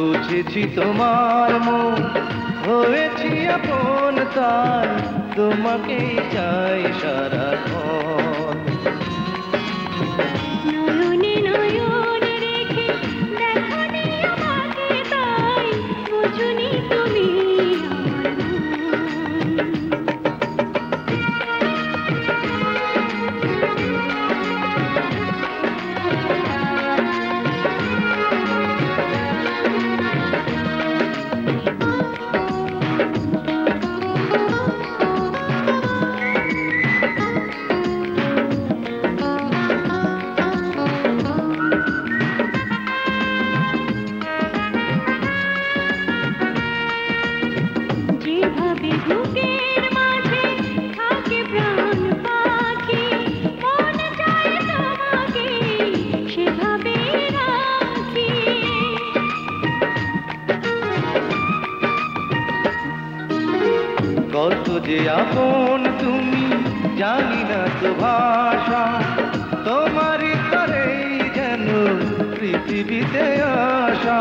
বুঝেছি তোমার মন, হয়েছি আপন, তাই তোমাকেই চাই সারাক্ষণ। নয়নে নয়ন রেখে দেখনি আমাকে, তাই বুঝনি তুমি আমার যেভাবে বুকের মাঝে থাকে প্রাণ পাখি, মন চায় তোমাকে সেভাবে রাখি। কত যে আপন তুমি, জানি না তো ভাষা, তোমারই তরেই যেন পৃথিবীতে আসা।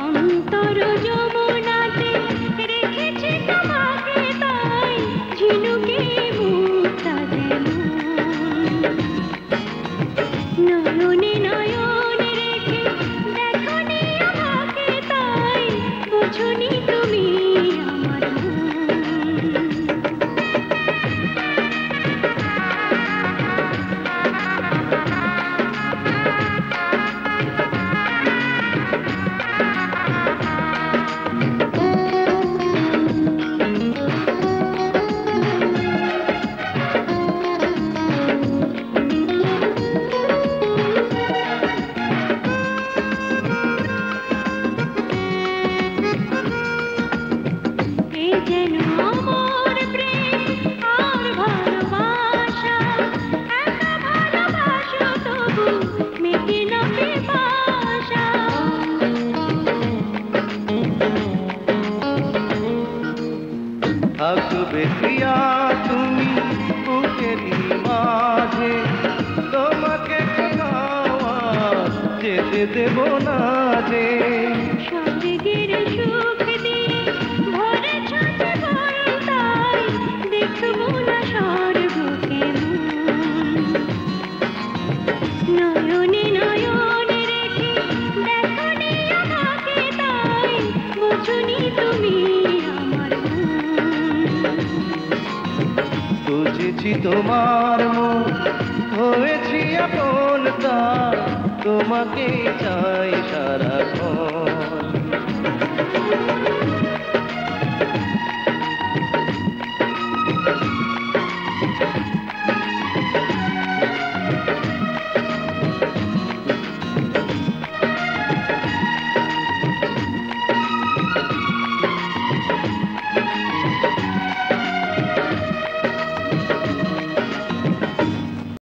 অন্তর যমুনাতে রেখেছি তোমাকে, তাই ঝিনুকে মুক্তা যেন। নয়নে নয়ন রেখে দেখনি আমাকে, তাই বুঝনি তুমি আমার থাকবে প্রিয়া তুমি বুকেরই মাঝে, তোমাকে যেতে দেব না যে। স্বর্গের সুখ দিয়ে ভরেছ জীবন, তাই দেখবো না স্বর্গ কেমন। নয়নে নয়ন রেখে দেখনি আমাকে, তাই বুঝনি তুমি আমার বুঝেছি তোমার মন, হয়েছি আপন, তাই তোমাকে চাই সারাক্ষণ।